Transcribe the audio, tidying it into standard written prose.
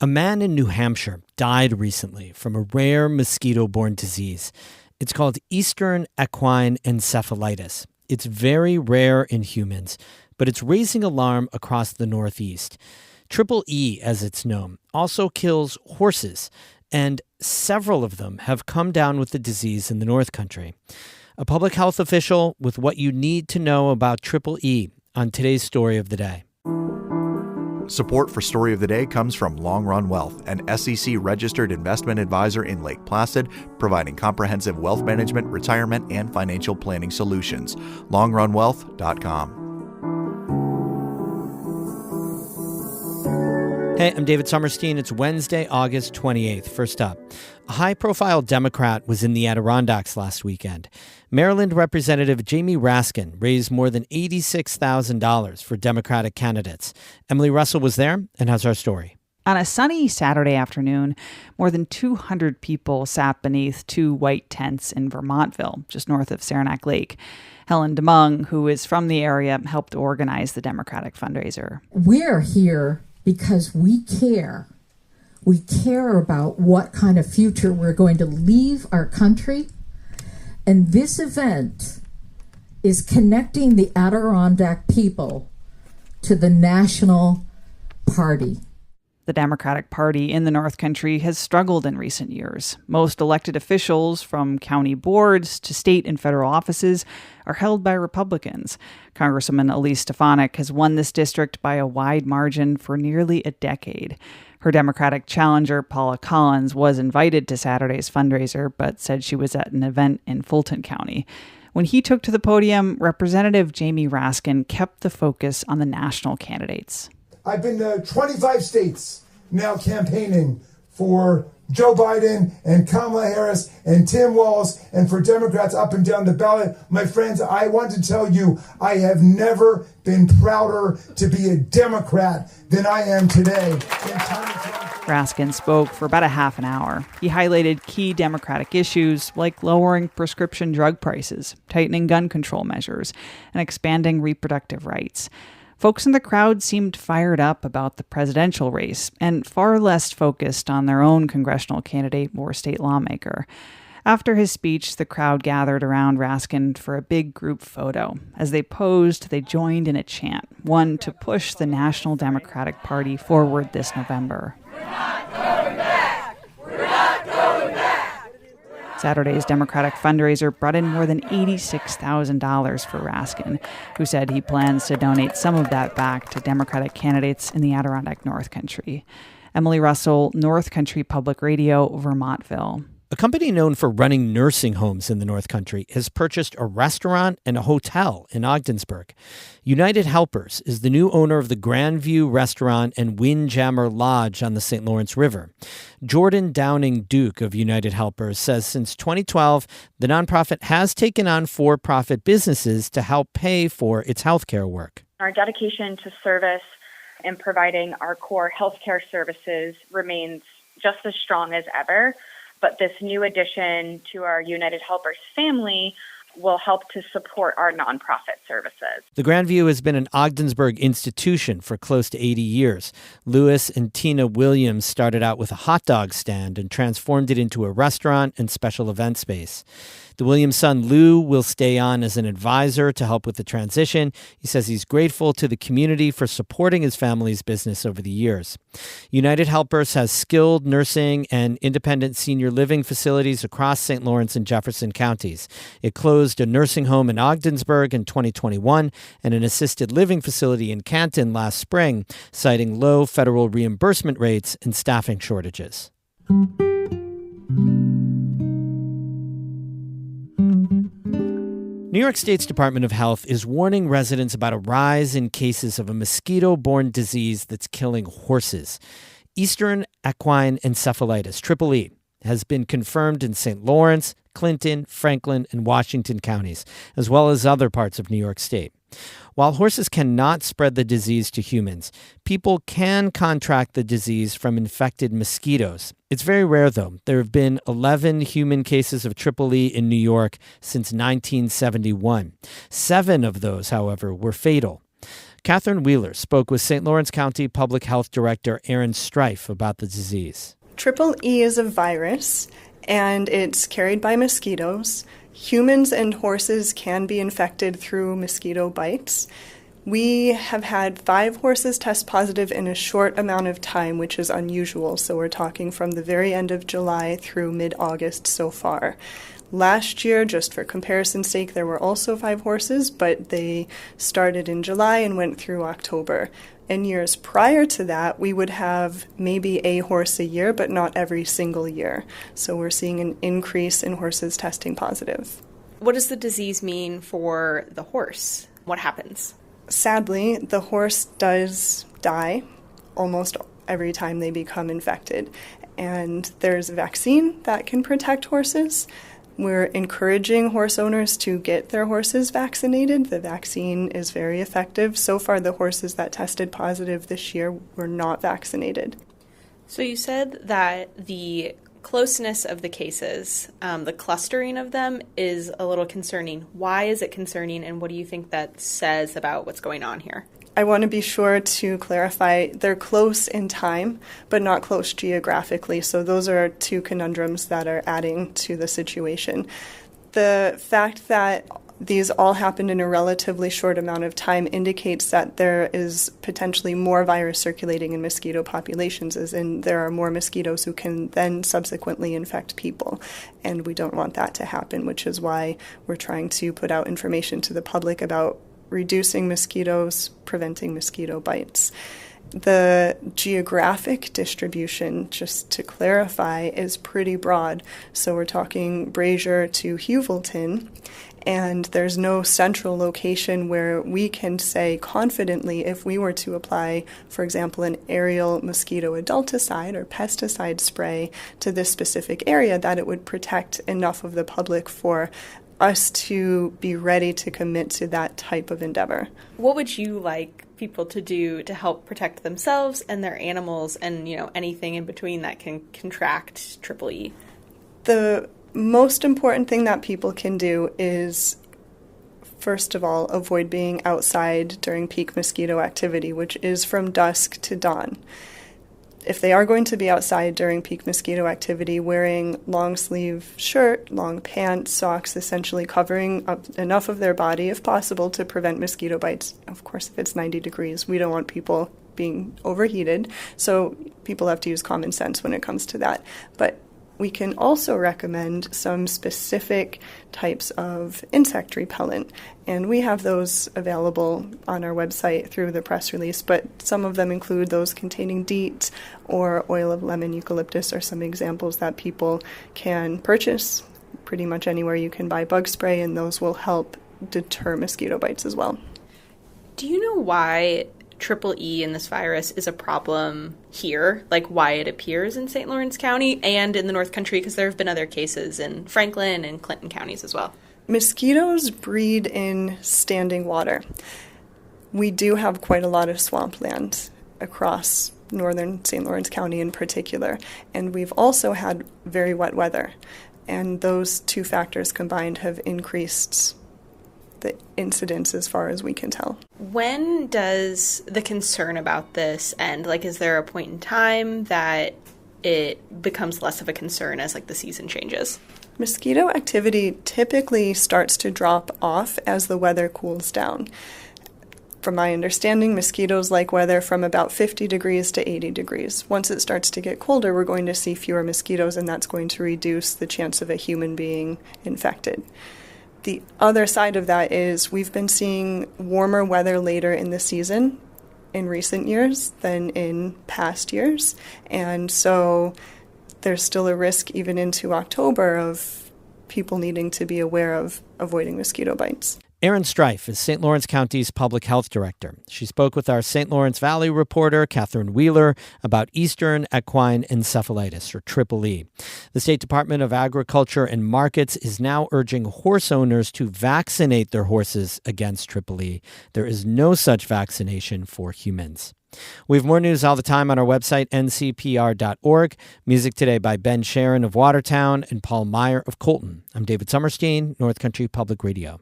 A man in New Hampshire died recently from a rare mosquito-borne disease. It's called Eastern equine encephalitis. It's very rare in humans, but it's raising alarm across the Northeast. Triple E, as it's known, also kills horses, and several of them have come down with the disease in the North Country. A public health official with what you need to know about Triple E on today's Story of the Day. Support for Story of the Day comes from Long Run Wealth, an SEC-registered investment advisor in Lake Placid, providing comprehensive wealth management, retirement, and financial planning solutions. LongRunWealth.com. Hey, I'm David Sommerstein. It's Wednesday, August 28th. First up, a high-profile Democrat was in the Adirondacks last weekend. Maryland Representative Jamie Raskin raised more than $86,000 for Democratic candidates. Emily Russell was there and has our story. On a sunny Saturday afternoon, more than 200 people sat beneath two white tents in Vermontville, just north of Saranac Lake. Helen DeMung, who is from the area, helped organize the Democratic fundraiser. We're here because we care. We care about what kind of future we're going to leave our country. And this event is connecting the Adirondack people to the National Party. The Democratic Party in the North Country has struggled in recent years. Most elected officials, from county boards to state and federal offices, are held by Republicans. Congresswoman Elise Stefanik has won this district by a wide margin for nearly a decade. Her Democratic challenger, Paula Collins, was invited to Saturday's fundraiser, but said she was at an event in Fulton County. When he took to the podium, Representative Jamie Raskin kept the focus on the national candidates. I've been to 25 states now campaigning for Joe Biden and Kamala Harris and Tim Walz and for Democrats up and down the ballot. My friends, I want to tell you, I have never been prouder to be a Democrat than I am today. Raskin spoke for about a half an hour. He highlighted key Democratic issues like lowering prescription drug prices, tightening gun control measures, and expanding reproductive rights. Folks in the crowd seemed fired up about the presidential race and far less focused on their own congressional candidate or state lawmaker. After his speech, the crowd gathered around Raskin for a big group photo. As they posed, they joined in a chant, one to push the National Democratic Party forward this November. We're not going back! We're not going back! Saturday's Democratic fundraiser brought in more than $86,000 for Raskin, who said he plans to donate some of that back to Democratic candidates in the Adirondack North Country. Emily Russell, North Country Public Radio, Vermontville. A company known for running nursing homes in the North Country has purchased a restaurant and a hotel in Ogdensburg. United Helpers is the new owner of the Grandview Restaurant and Windjammer Lodge on the St. Lawrence River. Jordan Downing Duke of United Helpers says since 2012, the nonprofit has taken on for-profit businesses to help pay for its healthcare work. Our dedication to service and providing our core healthcare services remains just as strong as ever. But this new addition to our United Helpers family will help to support our nonprofit services. The Grandview has been an Ogdensburg institution for close to 80 years. Louis and Tina Williams started out with a hot dog stand and transformed it into a restaurant and special event space. The Williams' son, Lou, will stay on as an advisor to help with the transition. He says he's grateful to the community for supporting his family's business over the years. United Helpers has skilled nursing and independent senior living facilities across St. Lawrence and Jefferson counties. It closed a nursing home in Ogdensburg in 2021 and an assisted living facility in Canton last spring, citing low federal reimbursement rates and staffing shortages. New York State's Department of Health is warning residents about a rise in cases of a mosquito-borne disease that's killing horses. Eastern equine encephalitis, Triple E, has been confirmed in St. Lawrence, Clinton, Franklin, and Washington counties, as well as other parts of New York State. While horses cannot spread the disease to humans, people can contract the disease from infected mosquitoes. It's very rare, though. There have been 11 human cases of Triple E in New York since 1971. 7 of those, however, were fatal. Catherine Wheeler spoke with St. Lawrence County Public Health Director Aaron Strife about the disease. Triple E is a virus, and it's carried by mosquitoes. Humans and horses can be infected through mosquito bites. We have had 5 horses test positive in a short amount of time, which is unusual. So we're talking from the very end of July through mid-August so far. Last year, just for comparison's sake, there were also 5 horses, but they started in July and went through October. In years prior to that, we would have maybe a horse a year, but not every single year. So we're seeing an increase in horses testing positive. What does the disease mean for the horse? What happens? Sadly, the horse does die almost every time they become infected. And there's a vaccine that can protect horses. We're encouraging horse owners to get their horses vaccinated. The vaccine is very effective. So far, the horses that tested positive this year were not vaccinated. So you said that the closeness of the cases, the clustering of them, is a little concerning. Why is it concerning, and what do you think that says about what's going on here? I want to be sure to clarify they're close in time, but not close geographically. So those are 2 conundrums that are adding to the situation. The fact that these all happened in a relatively short amount of time indicates that there is potentially more virus circulating in mosquito populations, as in there are more mosquitoes who can then subsequently infect people. And we don't want that to happen, which is why we're trying to put out information to the public about reducing mosquitoes, preventing mosquito bites. The geographic distribution, just to clarify, is pretty broad. So we're talking Brazier to Heuvelton, and there's no central location where we can say confidently if we were to apply, for example, an aerial mosquito adulticide or pesticide spray to this specific area, that it would protect enough of the public for us to be ready to commit to that type of endeavor. What would you like people to do to help protect themselves and their animals and, anything in between that can contract Triple E? The most important thing that people can do is, first of all, avoid being outside during peak mosquito activity, which is from dusk to dawn. If they are going to be outside during peak mosquito activity, wearing long sleeve shirt, long pants, socks, essentially covering up enough of their body if possible to prevent mosquito bites. Of course, if it's 90 degrees, we don't want people being overheated, so people have to use common sense when it comes to that. But we can also recommend some specific types of insect repellent, and we have those available on our website through the press release, but some of them include those containing DEET or oil of lemon eucalyptus are some examples that people can purchase pretty much anywhere you can buy bug spray, and those will help deter mosquito bites as well. Do you know why Triple E in this virus is a problem here, like why it appears in St. Lawrence County and in the North Country, because there have been other cases in Franklin and Clinton counties as well? Mosquitoes breed in standing water. We do have quite a lot of swampland across northern St. Lawrence County in particular, and we've also had very wet weather, and those 2 factors combined have increased the incidence as far as we can tell. When does the concern about this end? Is there a point in time that it becomes less of a concern as the season changes? Mosquito activity typically starts to drop off as the weather cools down. From my understanding, mosquitoes like weather from about 50 degrees to 80 degrees. Once it starts to get colder, we're going to see fewer mosquitoes, and that's going to reduce the chance of a human being infected. The other side of that is we've been seeing warmer weather later in the season in recent years than in past years. And so there's still a risk even into October of people needing to be aware of avoiding mosquito bites. Aaron Strife is St. Lawrence County's Public Health Director. She spoke with our St. Lawrence Valley reporter, Catherine Wheeler, about Eastern equine encephalitis, or Triple E. The State Department of Agriculture and Markets is now urging horse owners to vaccinate their horses against Triple E. There is no such vaccination for humans. We have more news all the time on our website, ncpr.org. Music today by Ben Sharon of Watertown and Paul Meyer of Colton. I'm David Summerstein, North Country Public Radio.